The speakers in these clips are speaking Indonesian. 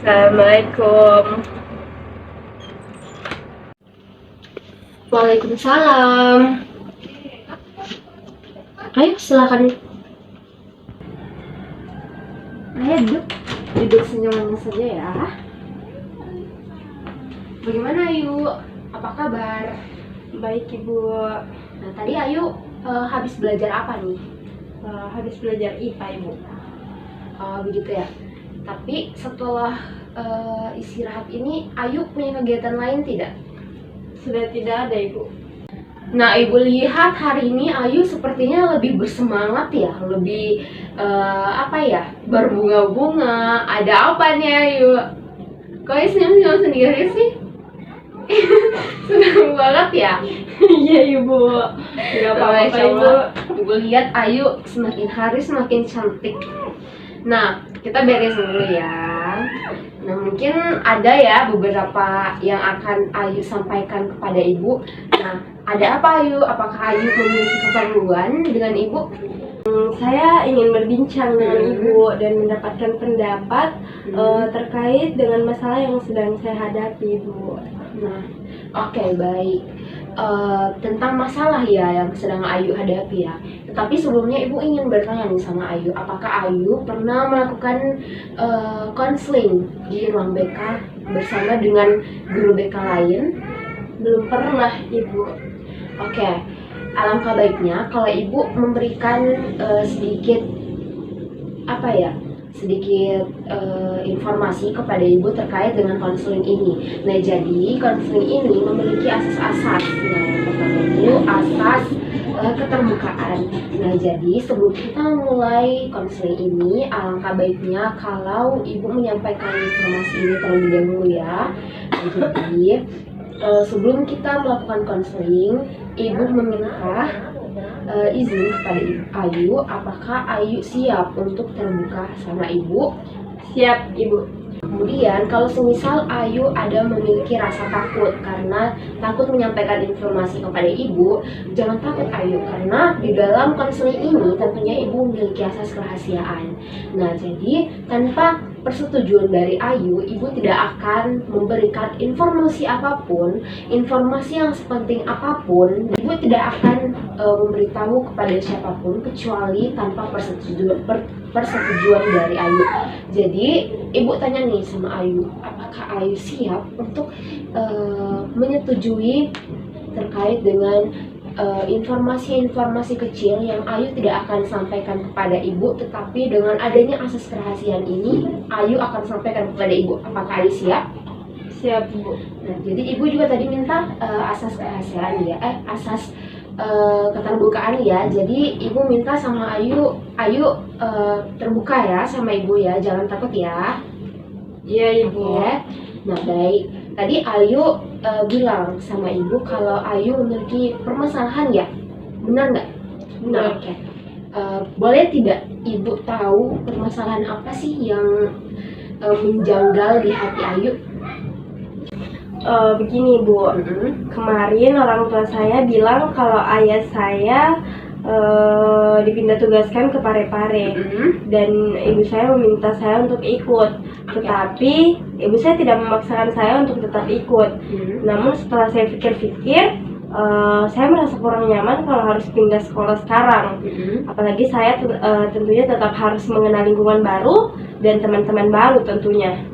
Assalamualaikum. Waalaikumsalam. Ayo silakan. Ayo duduk senyamannya saja ya. Bagaimana Ayu? Apa kabar? Baik Ibu. Nah tadi Ayu habis belajar apa nih? Habis belajar IPA Ibu. Begitu ya. Tapi setelah istirahat ini Ayu punya kegiatan lain tidak? Sudah tidak ada Ibu. Nah, Ibu lihat hari ini Ayu sepertinya lebih bersemangat ya, lebih berbunga-bunga. Ada apa nih Ayu? Kok senyum-senyum sendiri sih? Senang banget ya? Iya Ibu. Gak apa-apa Ibu. Ibu lihat Ayu semakin hari semakin cantik. Nah, kita beres dulu ya. Nah, mungkin ada ya beberapa yang akan Ayu sampaikan kepada Ibu. Nah, ada apa Ayu? Apakah Ayu memiliki keperluan dengan Ibu? Saya ingin berbincang dengan Ibu dan mendapatkan pendapat terkait dengan masalah yang sedang saya hadapi Ibu. Nah, oke, baik. Tentang masalah ya yang sedang Ayu hadapi ya. Tetapi sebelumnya Ibu ingin bertanya nih sama Ayu, apakah Ayu pernah melakukan konseling di ruang BK bersama dengan guru BK lain? Belum pernah Ibu. Oke, alangkah baiknya kalau Ibu memberikan sedikit informasi kepada Ibu terkait dengan konseling ini. Nah, jadi konseling ini memiliki asas-asas. Nah, yang pertama itu asas keterbukaan. Nah, jadi sebelum kita mulai konseling ini, alangkah baiknya kalau Ibu menyampaikan informasi ini terlebih dahulu ya. Nah, jadi sebelum kita melakukan konseling, Ibu meminta izin kepada Ayu, apakah Ayu siap untuk terbuka sama Ibu? Siap Ibu. Kemudian kalau semisal Ayu ada memiliki rasa takut karena takut menyampaikan informasi kepada Ibu, jangan takut Ayu, karena di dalam konseling ini tentunya Ibu memiliki asas kerahasiaan. Nah, jadi tanpa persetujuan dari Ayu, Ibu tidak akan memberikan informasi apapun, informasi yang sepenting apapun. Ibu tidak akan memberitahu kepada siapapun kecuali tanpa persetujuan dari Ayu. Jadi Ibu tanya nih sama Ayu, apakah Ayu siap untuk menyetujui terkait dengan informasi-informasi kecil yang Ayu tidak akan sampaikan kepada Ibu, tetapi dengan adanya asas kerahasiaan ini Ayu akan sampaikan kepada Ibu. Apakah Ayu siap? Siap Ibu. Nah, jadi Ibu juga tadi minta asas kerahasiaan ya, asas keterbukaan ya. Jadi Ibu minta sama Ayu terbuka ya sama Ibu ya, jangan takut ya. Iya Ibu. Ya. Nah, baik. Tadi Ayu bilang sama Ibu kalau Ayu memiliki permasalahan ya, benar nggak? Benar. Nah, oke. Boleh tidak Ibu tahu permasalahan apa sih yang menjanggal di hati Ayu? Begini Bu, kemarin orang tua saya bilang kalau ayah saya dipindah tugaskan ke Parepare dan ibu saya meminta saya untuk ikut, tetapi ibu saya tidak memaksakan saya untuk tetap ikut. Namun setelah saya pikir-pikir, saya merasa kurang nyaman kalau harus pindah sekolah sekarang. Apalagi saya tentunya tetap harus mengenal lingkungan baru dan teman-teman baru tentunya.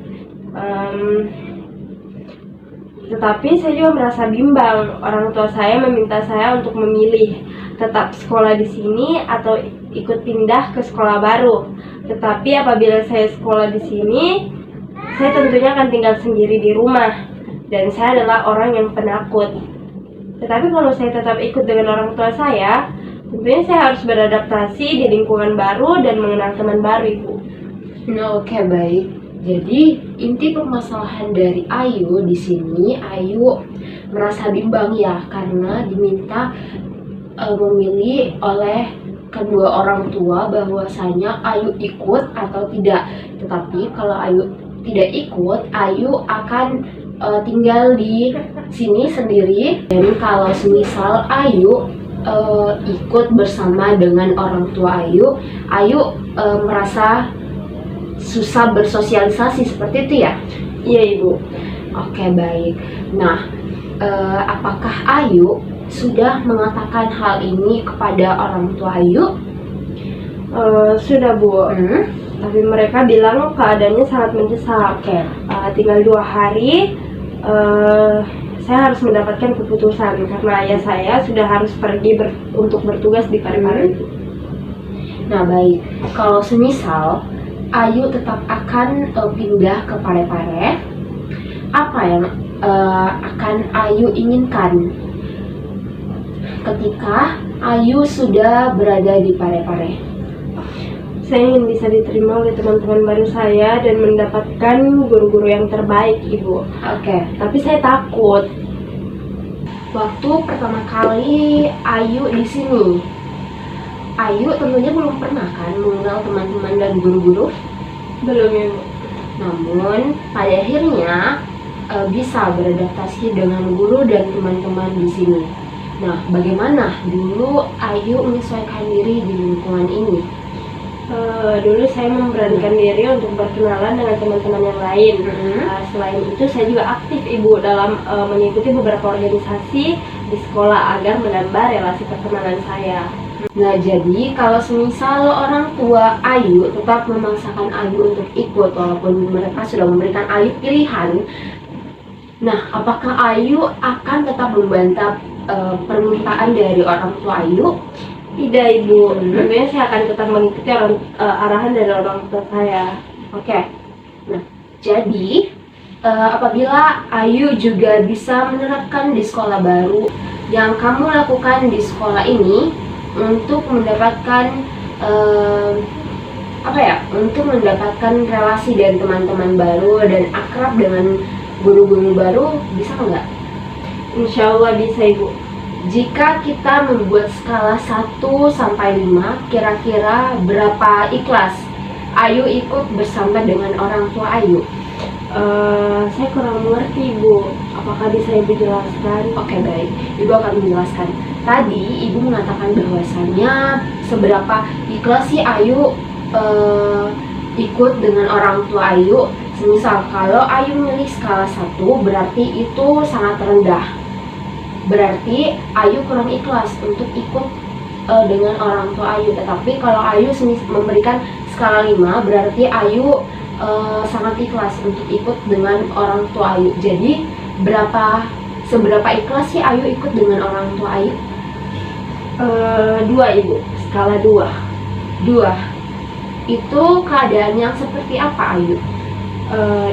Tetapi saya juga merasa bimbang. Orang tua saya meminta saya untuk memilih tetap sekolah di sini atau ikut pindah ke sekolah baru. Tetapi apabila saya sekolah di sini, saya tentunya akan tinggal sendiri di rumah dan saya adalah orang yang penakut. Tetapi kalau saya tetap ikut dengan orang tua saya, tentunya saya harus beradaptasi di lingkungan baru dan mengenal teman baru, Ibu. Nah, oke, baik. Jadi inti permasalahan dari Ayu di sini, Ayu merasa bimbang ya karena diminta memilih oleh kedua orang tua bahwasanya Ayu ikut atau tidak. Tetapi kalau Ayu tidak ikut, Ayu akan tinggal di sini sendiri. Dan kalau semisal Ayu ikut bersama dengan orang tua Ayu, Ayu merasa susah bersosialisasi seperti itu ya? Iya Ibu. Oke, baik. Nah, apakah Ayu sudah mengatakan hal ini kepada orang tua Ayu? Sudah Bu. Tapi mereka bilang keadaannya sangat mendesak. Oke. Tinggal 2 hari saya harus mendapatkan keputusan karena ayah saya sudah harus pergi untuk bertugas di Parepare. Nah, baik. Kalau semisal Ayu tetap akan pindah ke Parepare, apa yang akan Ayu inginkan ketika Ayu sudah berada di Parepare? Saya ingin bisa diterima oleh teman-teman baru saya dan mendapatkan guru-guru yang terbaik, Ibu. Oke. Tapi saya takut. Waktu pertama kali Ayu di sini, Ayu tentunya belum pernah kan mengenal teman-teman dan guru-guru. Belum, Ibu. Namun pada akhirnya bisa beradaptasi dengan guru dan teman-teman di sini. Nah, bagaimana dulu Ayu menyesuaikan diri di lingkungan ini? Dulu saya memberanikan diri untuk berkenalan dengan teman-teman yang lain. Selain itu saya juga aktif Ibu dalam mengikuti beberapa organisasi di sekolah agar menambah relasi pertemanan saya. Nah, jadi kalau semisal orang tua Ayu tetap memaksakan Ayu untuk ikut walaupun mereka sudah memberikan Ayu pilihan, nah apakah Ayu akan tetap membantah permintaan dari orang tua Ayu? Tidak Ibu, tentunya saya akan tetap mengikuti arahan dari orang tua saya. Oke. Nah, jadi apabila Ayu juga bisa menerapkan di sekolah baru yang kamu lakukan di sekolah ini untuk mendapatkan untuk mendapatkan relasi dari teman-teman baru dan akrab dengan guru-guru baru, bisa nggak? Insya Allah bisa Ibu. Jika kita membuat skala 1 sampai 5, kira-kira berapa ikhlas Ayu ikut bersama dengan orang tua Ayu? Saya kurang mengerti Ibu. Apakah bisa Ibu jelaskan? Oke, baik. Ibu akan menjelaskan. Tadi Ibu mengatakan bahwasannya seberapa ikhlas sih Ayu ikut dengan orang tua Ayu. Semisal kalau Ayu memilih skala 1, berarti itu sangat rendah. Berarti Ayu kurang ikhlas untuk ikut dengan orang tua Ayu. Tetapi kalau Ayu memberikan skala 5, berarti Ayu sangat ikhlas untuk ikut dengan orang tua Ayu. Jadi seberapa ikhlas sih Ayu ikut dengan orang tua Ayu? 2 Ibu, skala 2. 2. Itu keadaan yang seperti apa Ayu?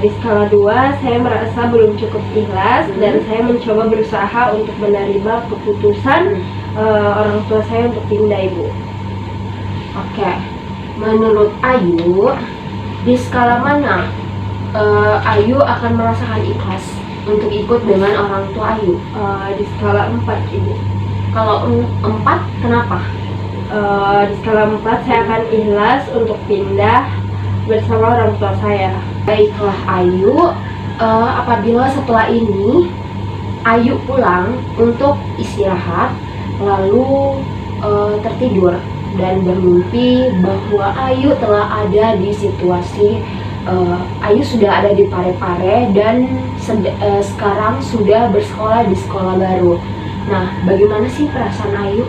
Di skala 2 saya merasa belum cukup ikhlas dan saya mencoba berusaha untuk menerima keputusan orang tua saya untuk pindah Ibu. Oke. Menurut Ayu, di skala mana Ayu akan merasakan ikhlas untuk ikut dengan orang tua Ayu? Di skala 4 Ibu. Kalau 4, kenapa? Di skala 4 saya akan ikhlas untuk pindah bersama orang tua saya. Baiklah Ayu, apabila setelah ini Ayu pulang untuk istirahat, lalu tertidur dan bermimpi bahwa Ayu telah ada di situasi Ayu sudah ada di Parepare dan sekarang sudah bersekolah di sekolah baru. Nah, bagaimana sih perasaan Ayu?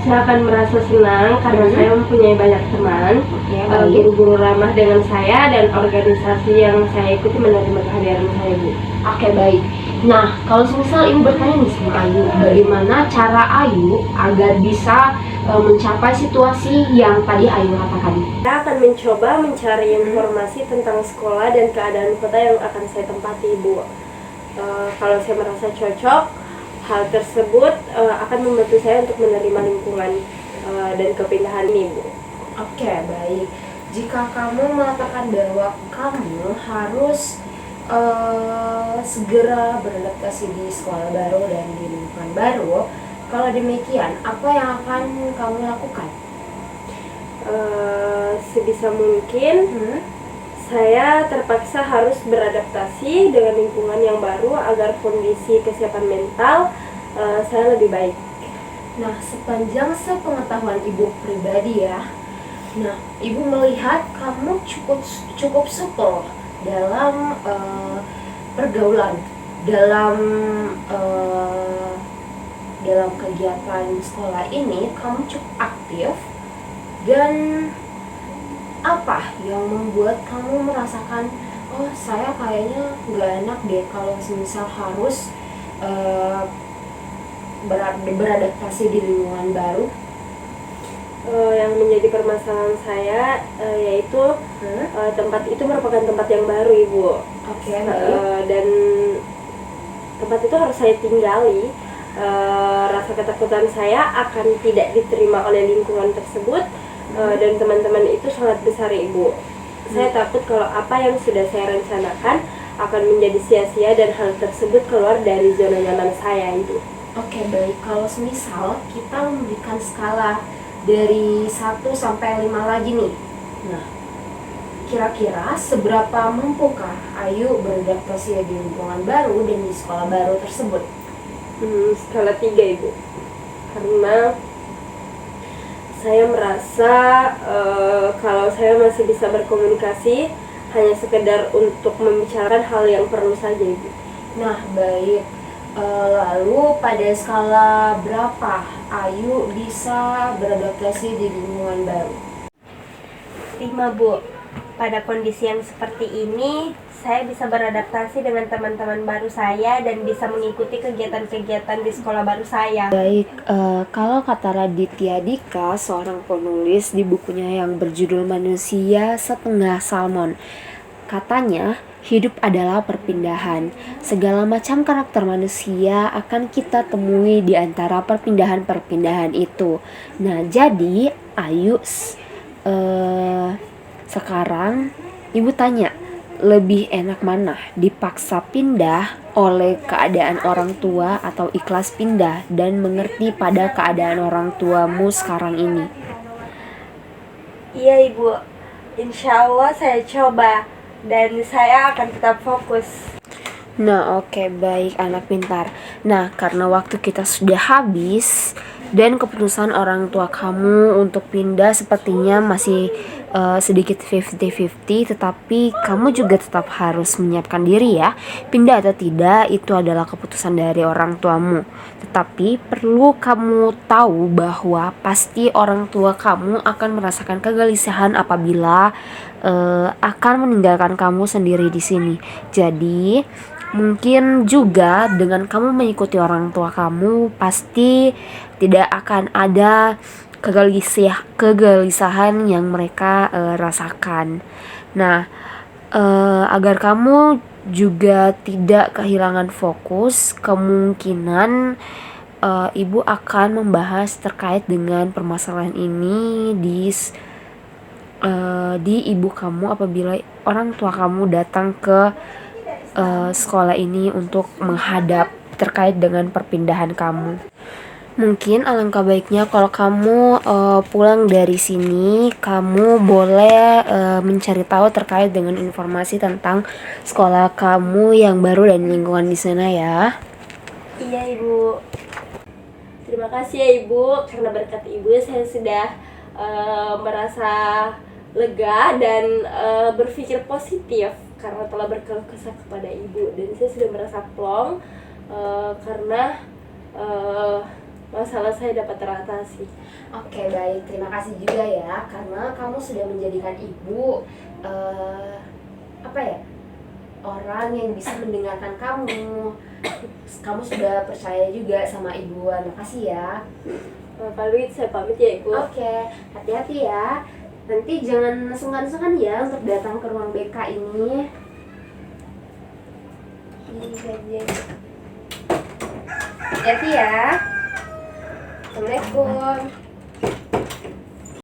Saya akan merasa senang karena saya mempunyai banyak teman, guru-guru ramah dengan saya dan organisasi yang saya ikuti menerima kehadiran saya Bu. Oke, baik. Nah, kalau misal Ibu bertanya nih sama Ayu, bagaimana cara Ayu agar bisa mencapai situasi yang tadi Ayu katakan? Saya akan mencoba mencari informasi tentang sekolah dan keadaan kota yang akan saya tempati Ibu. Kalau saya merasa cocok, hal tersebut akan membantu saya untuk menerima lingkungan dan kepindahan ini, Bu. Oke, baik. Jika kamu mengatakan bahwa kamu harus segera beradaptasi di sekolah baru dan di lingkungan baru, kalau demikian, apa yang akan kamu lakukan? Sebisa mungkin saya terpaksa harus beradaptasi dengan lingkungan yang baru agar kondisi kesiapan mental saya lebih baik. Nah, sepanjang sepengetahuan Ibu pribadi ya, Nah, ibu melihat kamu cukup supel dalam pergaulan, dalam eh, dalam kegiatan sekolah ini kamu cukup aktif. Dan apa yang membuat kamu merasakan, oh saya kayaknya nggak enak deh kalau semisal harus eh, beradaptasi di lingkungan baru? Yang menjadi permasalahan saya yaitu tempat itu merupakan tempat yang baru, Ibu. Oke. Dan tempat itu harus saya tinggali. Rasa ketakutan saya akan tidak diterima oleh lingkungan tersebut, dan teman-teman itu sangat besar, Ibu. Saya takut kalau apa yang sudah saya rencanakan akan menjadi sia-sia dan hal tersebut keluar dari zona nyaman saya, Ibu. Oke, baik. Kalau semisal kita memberikan skala dari 1 sampai 5 lagi nih. Nah, kira-kira seberapa mampukah Ayu beradaptasi di lingkungan baru dan di sekolah baru tersebut? Skala 3, Ibu. Karena saya merasa kalau saya masih bisa berkomunikasi hanya sekedar untuk membicarakan hal yang perlu saja, Ibu. Nah, baik. Lalu pada skala berapa Ayu bisa beradaptasi di lingkungan baru? 5, Bu. Pada kondisi yang seperti ini, saya bisa beradaptasi dengan teman-teman baru saya dan bisa mengikuti kegiatan-kegiatan di sekolah baru saya. Baik, kalau kata Raditya Dika, seorang penulis di bukunya yang berjudul Manusia Setengah Salmon, katanya, hidup adalah perpindahan. Segala macam karakter manusia akan kita temui di antara perpindahan-perpindahan itu. Nah, jadi Ayu, sekarang Ibu tanya, lebih enak mana? Dipaksa pindah oleh keadaan orang tua atau ikhlas pindah dan mengerti pada keadaan orang tuamu sekarang ini? Iya, Ibu. Insya Allah saya coba dan saya akan tetap fokus. Nah, oke, baik anak pintar. Nah, karena waktu kita sudah habis dan keputusan orang tua kamu untuk pindah sepertinya masih sedikit 50-50, tetapi kamu juga tetap harus menyiapkan diri ya. Pindah atau tidak itu adalah keputusan dari orang tuamu. Tetapi perlu kamu tahu bahwa pasti orang tua kamu akan merasakan kegelisahan apabila akan meninggalkan kamu sendiri di sini. Jadi mungkin juga dengan kamu mengikuti orang tua kamu pasti tidak akan ada kegelisahan yang mereka rasakan. Nah, agar kamu juga tidak kehilangan fokus, kemungkinan ibu akan membahas terkait dengan permasalahan ini di ibu kamu apabila orang tua kamu datang ke sekolah ini untuk menghadap terkait dengan perpindahan kamu. Mungkin alangkah baiknya kalau kamu pulang dari sini, kamu boleh mencari tahu terkait dengan informasi tentang sekolah kamu yang baru dan lingkungan di sana ya. Iya, Ibu. Terima kasih ya, Ibu. Karena berkat Ibu saya sudah merasa lega dan berpikir positif karena telah berkeluh kesah kepada Ibu, dan saya sudah merasa plong karena masalah saya dapat teratasi. Oke, baik, terima kasih juga ya karena kamu sudah menjadikan ibu orang yang bisa mendengarkan kamu. Kamu sudah percaya juga sama ibu. Makasih ya. Pak Luit, saya pamit ya, Ibu. Oke, hati-hati ya. Nanti jangan sungkan-sungkan ya untuk datang ke ruang BK ini. Hati-hati ya. Assalamualaikum.